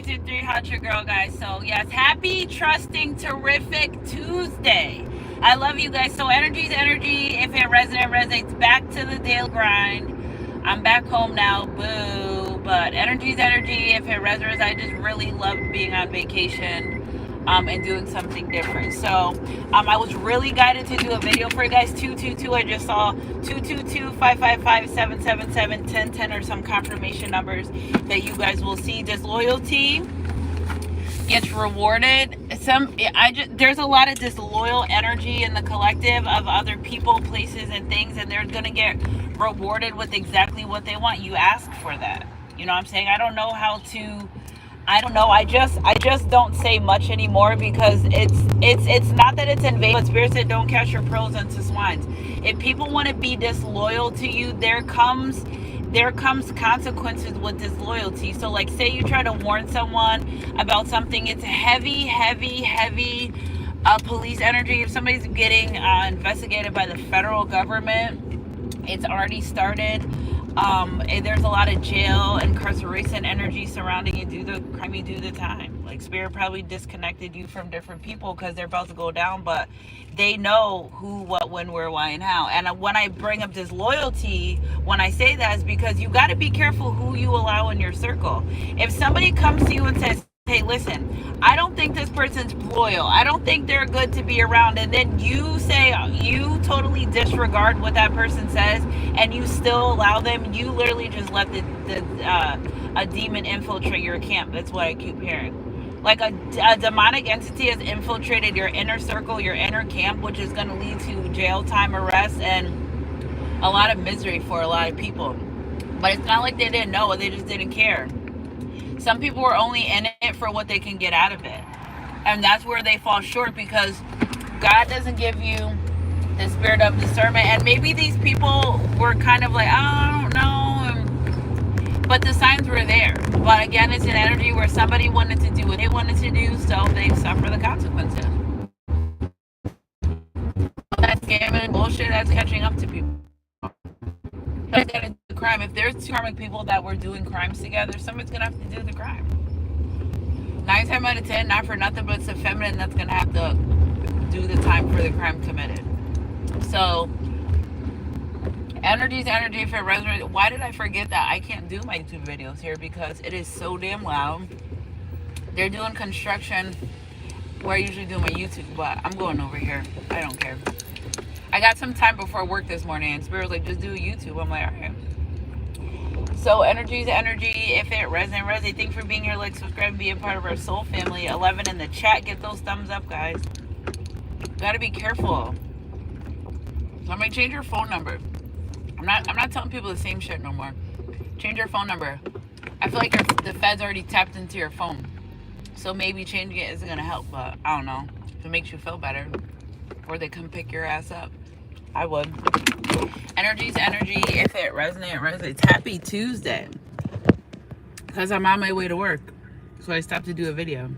323 Hot Your Girl, guys. So, yes, happy, trusting, terrific Tuesday. I love you guys. So, energy's energy. If it resonates, back to the daily grind. I'm back home now, boo. But energy's energy. If it resonates, I just really loved being on vacation. And doing something different. So I was really guided to do a video for you guys. 222. I just saw 222-555-777-1010 or some confirmation numbers that you guys will see. Disloyalty gets rewarded. There's a lot of disloyal energy in the collective of other people, places, and things, and they're gonna get rewarded with exactly what they want. You ask for that. You know what I'm saying? I don't know. I just don't say much anymore because it's not that it's in vain, but Spirit said don't cast your pearls into swines. If people want to be disloyal to you, there comes consequences with disloyalty. So like say you try to warn someone about something, it's heavy police energy. If somebody's getting investigated by the federal government, it's already started. There's a lot of jail, incarceration energy surrounding you. Do the crime, you do the time. Like Spirit probably disconnected you from different people because they're about to go down, but they know who, what, when, where, why, and how. And when I bring up disloyalty, when I say that, is because you got to be careful who you allow in your circle. If somebody comes to you and says, hey, listen, I don't think this person's loyal, I don't think they're good to be around, and then you say you totally disregard what that person says and you still allow them, you literally just let a demon infiltrate your camp. That's what I keep hearing. Like a demonic entity has infiltrated your inner circle, your inner camp, which is going to lead to jail time, arrest, and a lot of misery for a lot of people. But it's not like they didn't know, they just didn't care. Some people are only in it for what they can get out of it. And that's where they fall short, because God doesn't give you the spirit of discernment. And maybe these people were kind of like, oh, I don't know. But the signs were there. But again, it's an energy where somebody wanted to do what they wanted to do, so they suffer the consequences. That scamming bullshit that's catching up to people. Somebody's got to do the crime. If there's two karmic people that were doing crimes together, somebody's gonna have to do the crime. 9 times out of 10, not for nothing, but it's a feminine that's gonna have to do the time for the crime committed. So, energy's energy. If it resonates, why did I forget that I can't do my YouTube videos here because it is so damn loud. They're doing construction where I usually do my YouTube, but I'm going over here. I don't care. I got some time before work this morning, and Spirit was like, just do YouTube. I'm like, all right. So energy's energy. If it resonates, thanks for being here. Like, subscribe, and be a part of our soul family. 11 in the chat. Get those thumbs up, guys. Gotta be careful. Somebody change your phone number. I'm not telling people the same shit no more. Change your phone number. I feel like the Fed's already tapped into your phone, so maybe changing it isn't gonna help. But I don't know if it makes you feel better, or they come pick your ass up. I would. Energy's energy. If it resonates. Happy Tuesday. Because I'm on my way to work, so I stopped to do a video.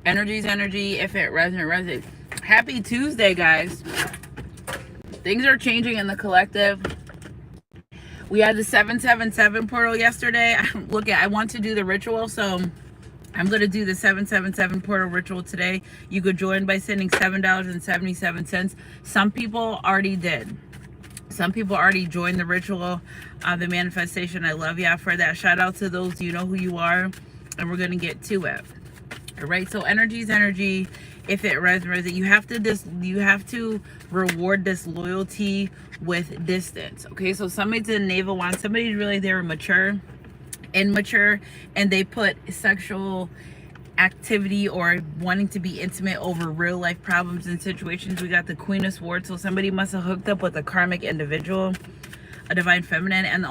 Energy's energy. If it resonates. Happy Tuesday, guys. Things are changing in the collective. We had the 777 portal yesterday. I want to do the ritual, so I'm going to do the 777 portal ritual today. You could join by sending $7.77. Some people already did. Some people already joined the ritual, the manifestation. I love y'all for that. Shout out to those, you know who you are, and we're going to get to it. All right, so energy's energy. If it resonates, you have to reward disloyalty with distance. Okay, so somebody's in navel wand. Somebody's really, they were mature, immature, and they put sexual activity or wanting to be intimate over real life problems and situations. We got the Queen of Swords, so somebody must have hooked up with a karmic individual, a divine feminine, and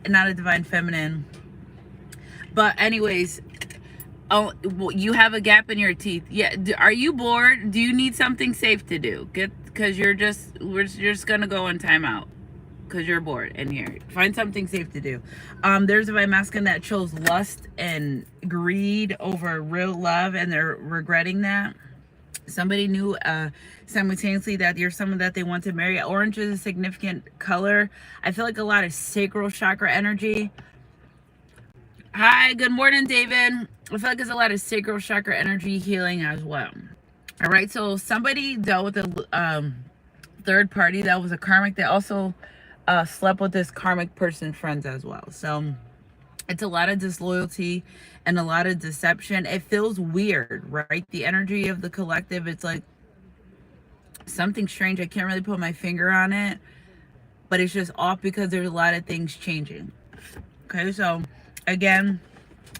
not a divine feminine, but anyways, oh, you have a gap in your teeth. Yeah, are you bored? Do you need something safe to do? Because you're just gonna go in timeout because you're bored in here. Find something safe to do. There's a divine masculine that chose lust and greed over real love, and they're regretting that. Somebody knew simultaneously that you're someone that they want to marry. Orange is a significant color. I feel like a lot of sacral chakra energy. Hi, good morning, David. I feel like there's a lot of sacral chakra energy healing as well. All right, so somebody dealt with a third party that was a karmic. They also slept with this karmic person's friends as well. So it's a lot of disloyalty and a lot of deception. It feels weird, right? The energy of the collective, it's like something strange. I can't really put my finger on it, but it's just off because there's a lot of things changing. Okay, so again,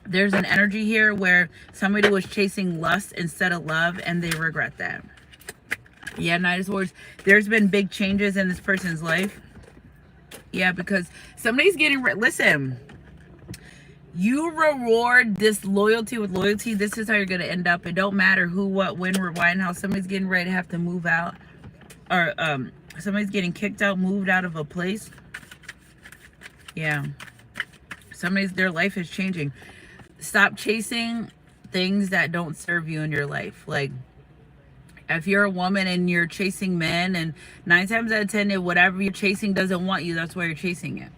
there's an energy here where somebody was chasing lust instead of love and they regret that. Yeah, Knight of Swords. There's been big changes in this person's life. Yeah, because somebody's getting listen, you reward disloyalty with loyalty. This is how you're going to end up. It don't matter who, what, when, or why, and how. Somebody's getting ready to have to move out, or somebody's getting kicked out, moved out of a place. Yeah, their life is changing. Stop chasing things that don't serve you in your life. Like, if you're a woman and you're chasing men, and 9 times out of 10, whatever you're chasing doesn't want you, that's why you're chasing it,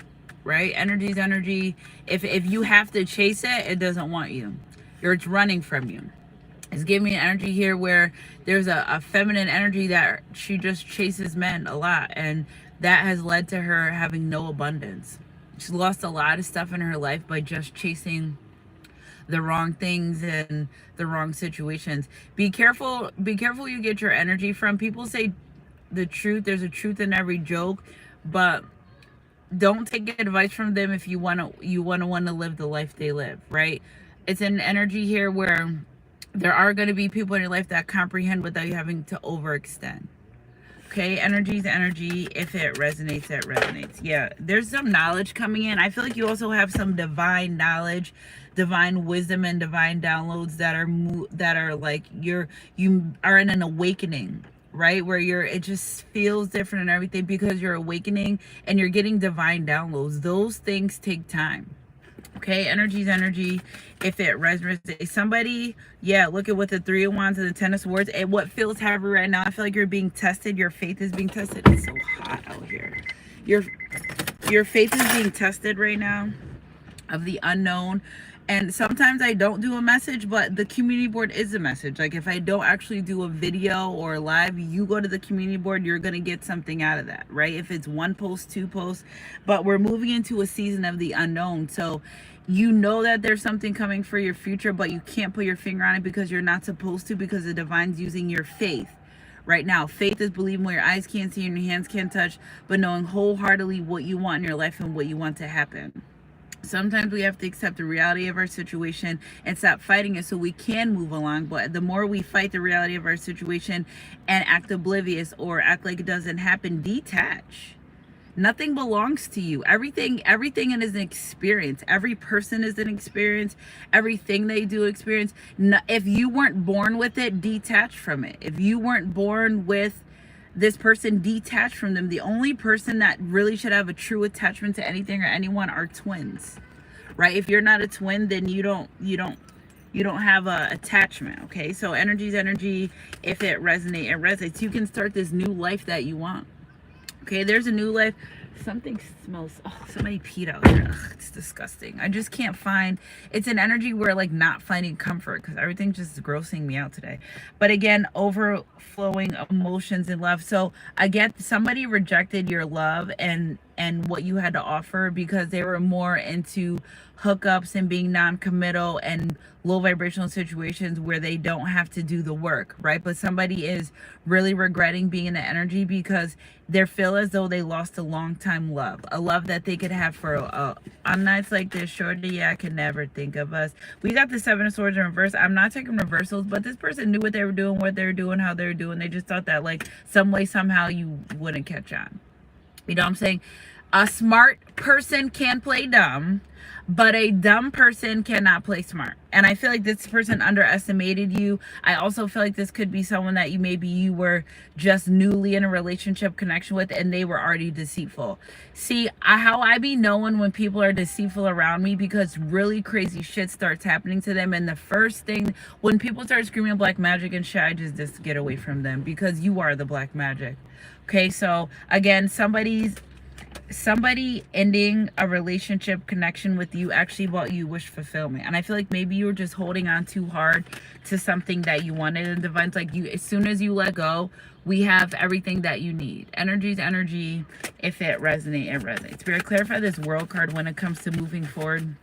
right? Energy's energy. If you have to chase it, it doesn't want you. It's running from you. It's giving me an energy here where there's a feminine energy that she just chases men a lot, and that has led to her having no abundance. She's lost a lot of stuff in her life by just chasing the wrong things and the wrong situations. Be careful you get your energy from. People say the truth, there's a truth in every joke, but don't take advice from them if you want to live the life they live, right? It's an energy here where there are going to be people in your life that comprehend without you having to overextend. Okay, energy's energy. If it resonates, it resonates. Yeah, there's some knowledge coming in. I feel like you also have some divine knowledge, divine wisdom, and divine downloads that are like you are in an awakening, right? Where it just feels different and everything because you're awakening and you're getting divine downloads. Those things take time. Okay, energy's energy. If it resonates, somebody, yeah, look at what the 3 of Wands and the 10 of Swords. And what feels heavy right now, I feel like you're being tested. Your faith is being tested. It's so hot out here. Your faith is being tested right now of the unknown. And sometimes I don't do a message, but the community board is a message. Like if I don't actually do a video or live, you go to the community board, you're going to get something out of that, right? If it's 1 post, 2 posts, but we're moving into a season of the unknown. So you know that there's something coming for your future, but you can't put your finger on it because you're not supposed to, because the divine's using your faith. Right now, faith is believing what your eyes can't see and your hands can't touch, but knowing wholeheartedly what you want in your life and what you want to happen. Sometimes we have to accept the reality of our situation and stop fighting it so we can move along. But the more we fight the reality of our situation and act oblivious or act like it doesn't happen, detach. Nothing belongs to you. Everything is an experience. Every person is an experience. Everything they do experience. If you weren't born with it, detach from it. If you weren't born with this person, detach from them. The only person that really should have a true attachment to anything or anyone are twins, right? If you're not a twin, then you don't have a attachment. Okay, so energy's energy. If it resonates, it resonates. You can start this new life that you want. Okay, there's a new life. Something smells, oh, somebody peed out there. Ugh, it's disgusting. I just can't find, it's an energy where like not finding comfort because everything's just grossing me out today. But again, overflowing emotions and love. So I get somebody rejected your love and what you had to offer because they were more into hookups and being non-committal and low vibrational situations where they don't have to do the work, right? But somebody is really regretting being in the energy because they feel as though they lost a long time love, a love that they could have for on nights like this. Shorty, yeah, I could never think of us. We got the 7 of Swords in reverse. I'm not taking reversals, but this person knew what they were doing, how they were doing. They just thought that like some way, somehow you wouldn't catch on. You know what I'm saying? A smart person can play dumb, but a dumb person cannot play smart. And I feel like this person underestimated you. I also feel like this could be someone that you were just newly in a relationship connection with and they were already deceitful. See, how I be knowing when people are deceitful around me, because really crazy shit starts happening to them. And the first thing, when people start screaming black magic and shit, I just get away from them because you are the black magic. Okay, so again, somebody's somebody ending a relationship connection with you actually brought you wish fulfillment. And I feel like maybe you were just holding on too hard to something that you wanted, and divine's like, you, as soon as you let go, we have everything that you need. Energy's energy. If it resonates, it resonates. Spirit, clarify this world card when it comes to moving forward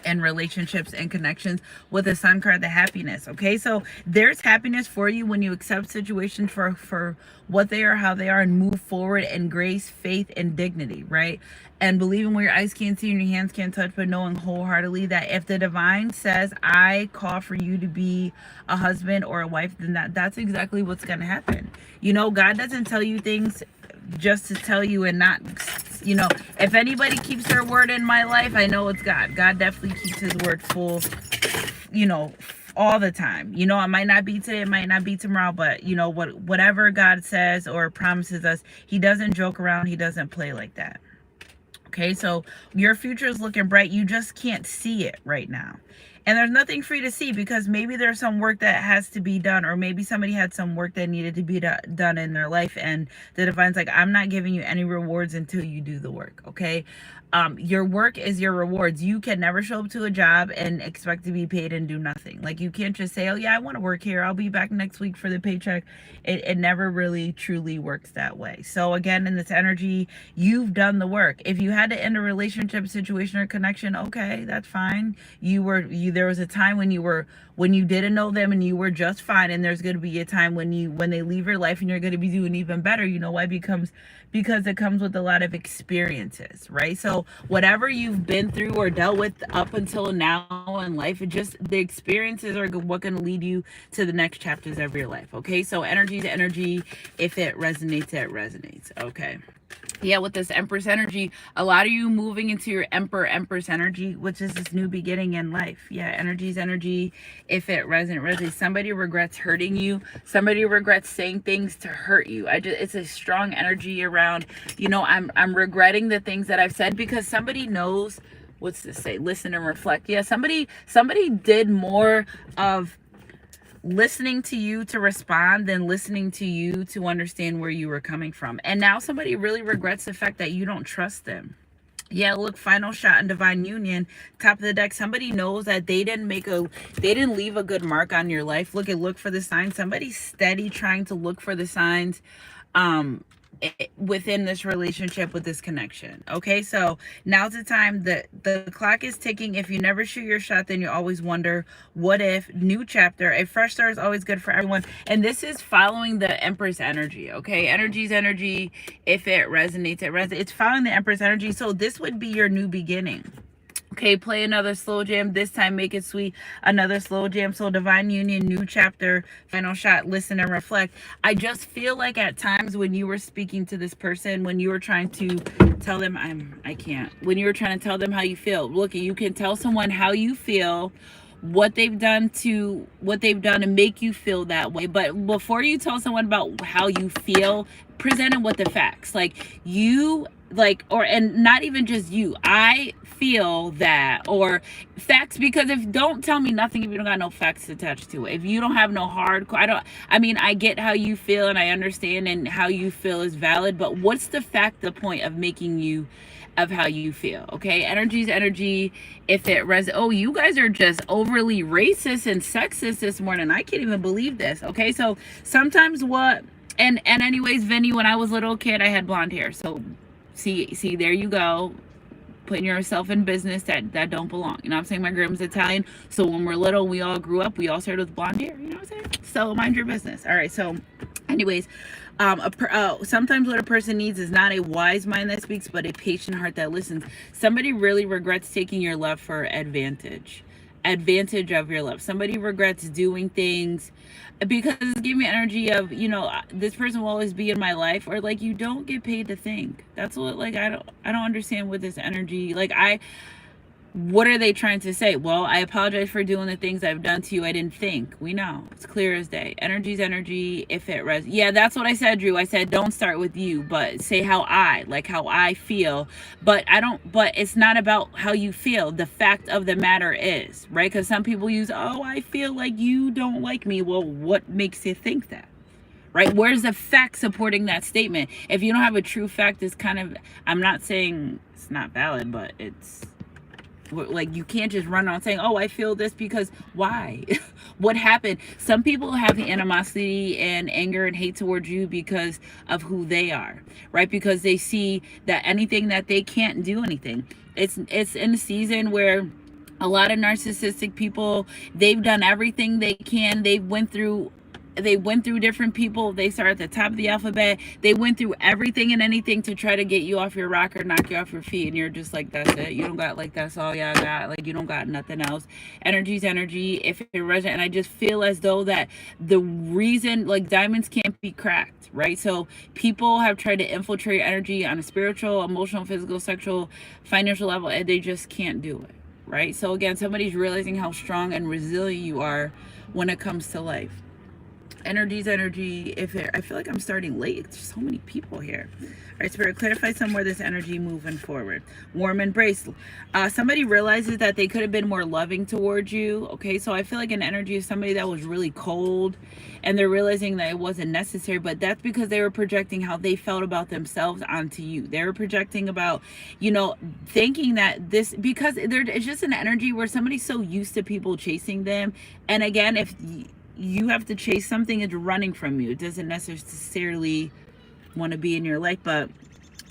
and relationships and connections with the sun card, the happiness. Okay, so there's happiness for you when you accept situations for what they are, how they are, and move forward in grace, faith, and dignity, right? And believing what your eyes can't see and your hands can't touch, but knowing wholeheartedly that if the divine says, I call for you to be a husband or a wife, then that's exactly what's going to happen. You know, God doesn't tell you things just to tell you and not, you know, if anybody keeps their word in my life, I know it's God. God definitely keeps his word full, you know, all the time. You know, it might not be today, it might not be tomorrow, but you know, whatever God says or promises us, he doesn't joke around, he doesn't play like that. Okay, so your future is looking bright. You just can't see it right now. And there's nothing for you to see because maybe there's some work that has to be done, or maybe somebody had some work that needed to be done in their life, and the divine's like, I'm not giving you any rewards until you do the work. Okay, your work is your rewards. You can never show up to a job and expect to be paid and do nothing. Like, you can't just say, oh yeah, I want to work here, I'll be back next week for the paycheck. It never really truly works that way. So again, in this energy, you've done the work. If you had to end a relationship, situation, or connection, okay, that's fine. There was a time when you didn't know them and you were just fine, and there's going to be a time when they leave your life and you're going to be doing even better. You know why? Because it comes with a lot of experiences, right? So whatever you've been through or dealt with up until now in life, the experiences are what going to lead you to the next chapters of your life. Okay, so energy to energy. If it resonates, it resonates. Okay. Yeah, with this Empress energy, a lot of you moving into your Empress energy, which is this new beginning in life. Yeah, energy's energy. If it resonates. Somebody regrets hurting you. Somebody regrets saying things to hurt you. It's a strong energy around, you know, I'm regretting the things that I've said, because somebody knows, what's this say? Listen and reflect. Yeah, somebody did more of listening to you to respond than listening to you to understand where you were coming from. And now somebody really regrets the fact that you don't trust them. Yeah, look, final shot in divine union, top of the deck. Somebody knows that they didn't leave a good mark on your life. Look for the signs. Somebody's steady trying to look for the signs within this relationship, with this connection. Okay, so now's the time. The clock is ticking. If you never shoot your shot, then you always wonder, what if? New chapter. A fresh start is always good for everyone, and this is following the Empress energy. Okay, energy's energy. If it resonates, it's following the Empress energy. So this would be your new beginning. Okay, play another slow jam. This time, make it sweet. Another slow jam. So divine union, new chapter, final shot, listen and reflect. I just feel like at times when you were speaking to this person, when you were trying to tell them, when you were trying to tell them how you feel. Look, you can tell someone how you feel, what they've done to make you feel that way. But before you tell someone about how you feel, present them with the facts. And not even just you, I feel that, or facts, because don't tell me nothing if you don't got no facts attached to it. If you don't have no hardcore, I get how you feel and I understand, and how you feel is valid, but what's the point of making you of how you feel? Okay, energy's energy. If it you guys are just overly racist and sexist this morning. I can't even believe this. Okay, so sometimes anyways, Vinny, when I was a little kid, I had blonde hair. So see, there you go, putting yourself in business that don't belong. You know what I'm saying? My grandma's Italian, so when we're little, we all grew up, we all started with blonde hair. You know what I'm saying? So mind your business. All right, so anyways, sometimes what a person needs is not a wise mind that speaks, but a patient heart that listens. Somebody really regrets taking your love for advantage of your love. Somebody regrets doing things because it's giving me energy of, you know, this person will always be in my life, or like, you don't get paid to think. That's what, like, I don't understand with this energy. Like, what are they trying to say? Well, I apologize for doing the things I've done to you. I didn't think. We know. It's clear as day. Energy's energy. If it yeah, that's what I said, Drew. I said, don't start with you, but say how I feel. But it's not about how you feel. The fact of the matter is, right? Because some people use, I feel like you don't like me. Well, what makes you think that? right? Where's the fact supporting that statement? If you don't have a true fact, it's kind of, I'm not saying it's not valid, but it's like, you can't just run on saying, oh, I feel this, because why? What happened? Some people have the animosity and anger and hate towards you because of who they are, right? Because they see that anything that they can't do anything. It's in a season where a lot of narcissistic people, they've done everything they can. They went through different people. They start at the top of the alphabet. They went through everything and anything to try to get you off your rock or knock you off your feet, and you're just like, that's it. You don't got, like, that's all y'all got. Like, you don't got nothing else. Energy's energy. If it resonates, and I just feel as though that the reason, like, diamonds can't be cracked, right? So people have tried to infiltrate energy on a spiritual, emotional, physical, sexual, financial level, and they just can't do it, right? So again, somebody's realizing how strong and resilient you are when it comes to life. Energy's energy. I feel like I'm starting late. There's so many people here. All right, Spirit, clarify somewhere this energy moving forward. Warm embrace. Somebody realizes that they could have been more loving towards you. Okay, so I feel like an energy of somebody that was really cold, and they're realizing that it wasn't necessary, but that's because they were projecting how they felt about themselves onto you. They were projecting about, thinking that this, because it's just an energy where somebody's so used to people chasing them. And again, if you have to chase something, it's running from you. It doesn't necessarily want to be in your life, but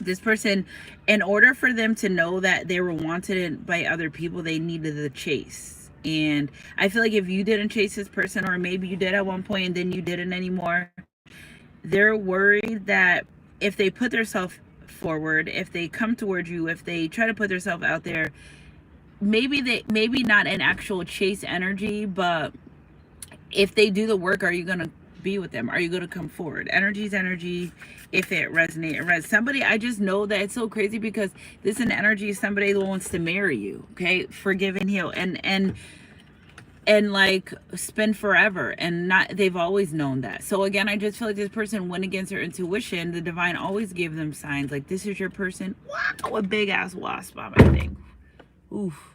this person, in order for them to know that they were wanted by other people, they needed the chase. And I feel like if you didn't chase this person, or maybe you did at one point and then you didn't anymore, they're worried that if they put themselves forward, if they come towards you, if they try to put themselves out there, maybe not an actual chase energy, but if they do the work, are you going to be with them? Are you going to come forward? Energy's energy. If it resonates, somebody, I just know that it's so crazy, because this is an energy of somebody that wants to marry you. Okay, forgive and heal, and like spend forever, and not, they've always known that. So again, I just feel like this person went against their intuition. The divine always gave them signs like, this is your person. Wow, a big ass wasp on my thing. Oof.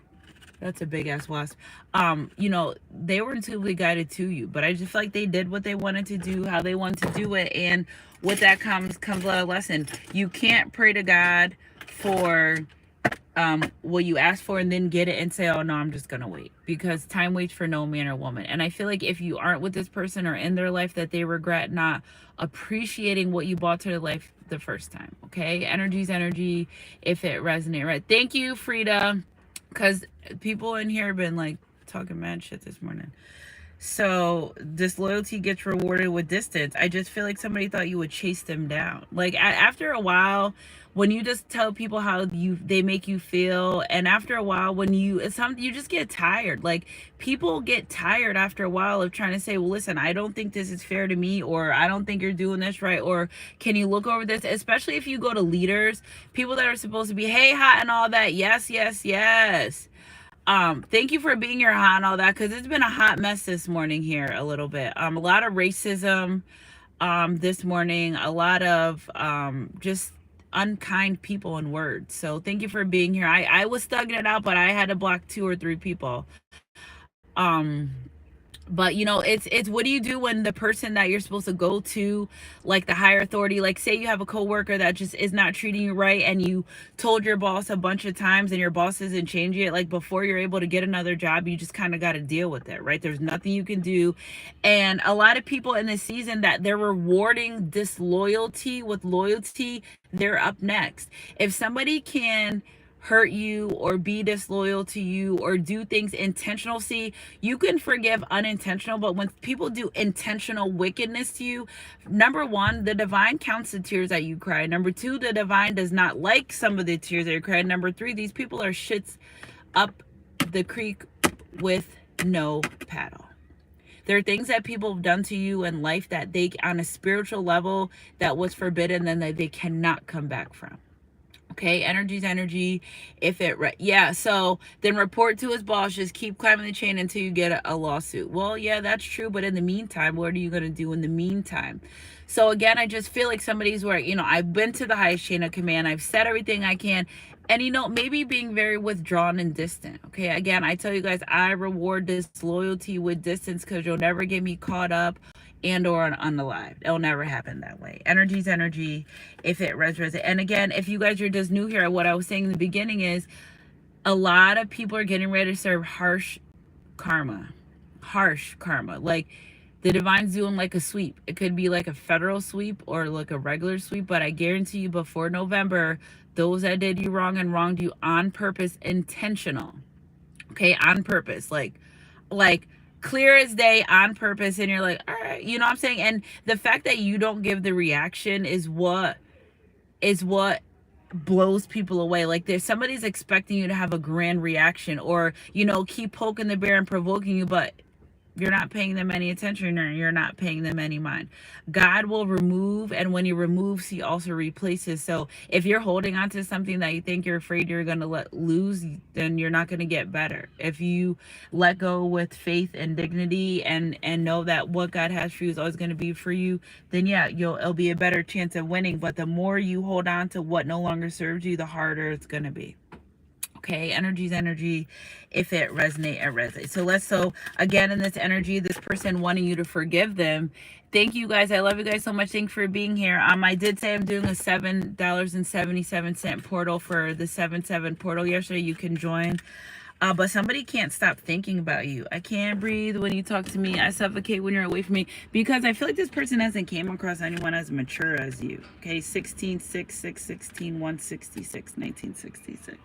That's a big ass wasp. They were intuitively guided to you, but I just feel like they did what they wanted to do, how they wanted to do it, and with that comes a lot of lesson. You can't pray to God for what you asked for and then get it and say, oh no, I'm just gonna wait, because time waits for no man or woman. And I feel like if you aren't with this person or in their life, that they regret not appreciating what you brought to their life the first time. Okay, energy's energy. If it resonates, right? Thank you, Frida. Because people in here have been like talking mad shit this morning. So disloyalty gets rewarded with distance. I just feel like somebody thought you would chase them down. Like after a while, when you just tell people how they make you feel, and after a while, when you just get tired. Like people get tired after a while of trying to say, well, listen, I don't think this is fair to me, or I don't think you're doing this right, or can you look over this? Especially if you go to leaders, people that are supposed to be, hey, hot and all that. Yes, yes, yes. Thank you for being here, hot and all that, because it's been a hot mess this morning here a little bit. A lot of racism this morning, a lot of just unkind people and words. So thank you for being here. I was thugging it out, but I had to block 2 or 3 people. But it's what do you do when the person that you're supposed to go to, like the higher authority, like say you have a coworker that just is not treating you right, and you told your boss a bunch of times and your boss isn't changing it, like before you're able to get another job, you just kind of got to deal with it, right? There's nothing you can do. And a lot of people in this season, that they're rewarding disloyalty with loyalty, they're up next. If somebody can hurt you or be disloyal to you or do things intentional, see, you can forgive unintentional, but when people do intentional wickedness to you, number 1, the divine counts the tears that you cry. Number 2, the divine does not like some of the tears that you cry. Number 3, these people are shits up the creek with no paddle. There are things that people have done to you in life that they, on a spiritual level, that was forbidden, and that they cannot come back from. Okay, energy's energy. If it, yeah, so then report to his boss, just keep climbing the chain until you get a lawsuit. Well, yeah, that's true, but in the meantime, what are you going to do in the meantime? So again, I just feel like somebody's where, I've been to the highest chain of command, I've said everything I can, And you know, maybe being very withdrawn and distant. Okay, again, I tell you guys, I reward disloyalty with distance, because you'll never get me caught up and or unalive. It'll never happen that way. Energy's energy, if it resonates. And again, if you guys are just new here, what I was saying in the beginning is a lot of people are getting ready to serve harsh karma. Like, the divine's doing like a sweep. It could be like a federal sweep or like a regular sweep, but I guarantee you before November, those that did you wrong and wronged you on purpose, intentional. Okay, on purpose. Like clear as day, on purpose, and you're like, all right, you know what I'm saying? And the fact that you don't give the reaction is what blows people away. Like, there's somebody's expecting you to have a grand reaction, or, you know, keep poking the bear and provoking you, but you're not paying them any attention, or you're not paying them any mind. God will remove, and when he removes, he also replaces. So if you're holding on to something that you think you're afraid you're going to let lose, then you're not going to get better. If you let go with faith and dignity, and know that what God has for you is always going to be for you, then yeah, it'll be a better chance of winning. But the more you hold on to what no longer serves you, the harder it's going to be. Okay, energy's energy. If it resonates, it resonates. So again, in this energy, this person wanting you to forgive them. Thank you guys. I love you guys so much. Thanks for being here. I did say I'm doing a $7.77 portal for the 7/7 portal yesterday. You can join. But somebody can't stop thinking about you. I can't breathe when you talk to me. I suffocate when you're away from me, because I feel like this person hasn't came across anyone as mature as you. Okay, 16, 6, 6, 16, 166, 1966.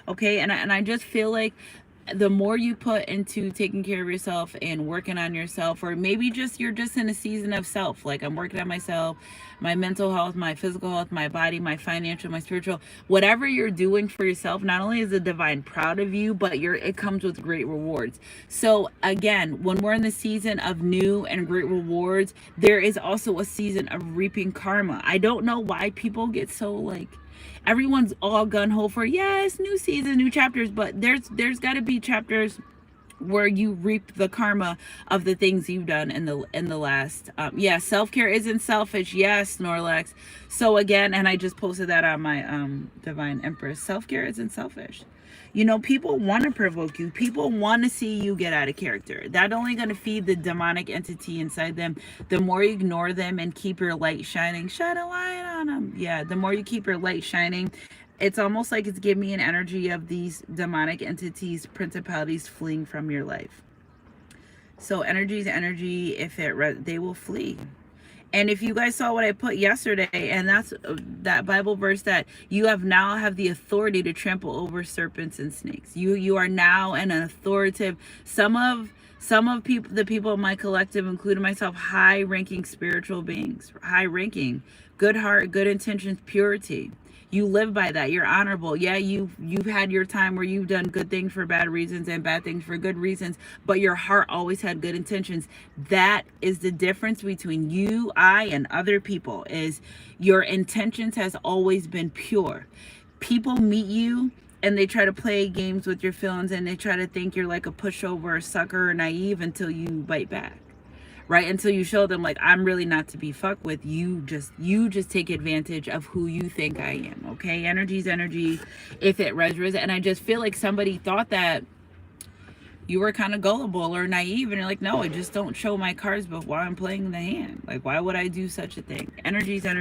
Okay, and I just feel like the more you put into taking care of yourself and working on yourself, or maybe just you're just in a season of self, like I'm working on myself, my mental health, my physical health, my body, my financial, my spiritual, whatever you're doing for yourself, not only is the divine proud of you, but it comes with great rewards. So again, when we're in the season of new and great rewards, there is also a season of reaping karma. I don't know why people get so like, everyone's all gun-ho for, yes, new season, new chapters, but there's got to be chapters where you reap the karma of the things you've done in the last yeah, self-care isn't selfish. Yes, Snorlax. So again, and I just posted that on my Divine Empress, self-care isn't selfish. You know, people want to provoke you. People want to see you get out of character. That's only going to feed the demonic entity inside them. The more you ignore them and keep your light shining, shine a light on them. Yeah, the more you keep your light shining, it's almost like it's giving me an energy of these demonic entities, principalities fleeing from your life. So energy's energy. If they will flee. And if you guys saw what I put yesterday, and that's that Bible verse, that you now have the authority to trample over serpents and snakes. You are now an authoritative. Some of the people in my collective, including myself, high-ranking spiritual beings, high-ranking, good heart, good intentions, purity. You live by that. You're honorable. Yeah, you've had your time where you've done good things for bad reasons and bad things for good reasons, but your heart always had good intentions. That is the difference between you, I, and other people, is your intentions has always been pure. People meet you and they try to play games with your feelings, and they try to think you're like a pushover, a sucker, or naive until you bite back. Right? Until you show them, like, I'm really not to be fucked with. You just take advantage of who you think I am. Okay? Energy's energy. If it resonates. And I just feel like somebody thought that you were kind of gullible or naive, and you're like, no, I just don't show my cards but while I'm playing the hand. Like, why would I do such a thing? Energy's energy.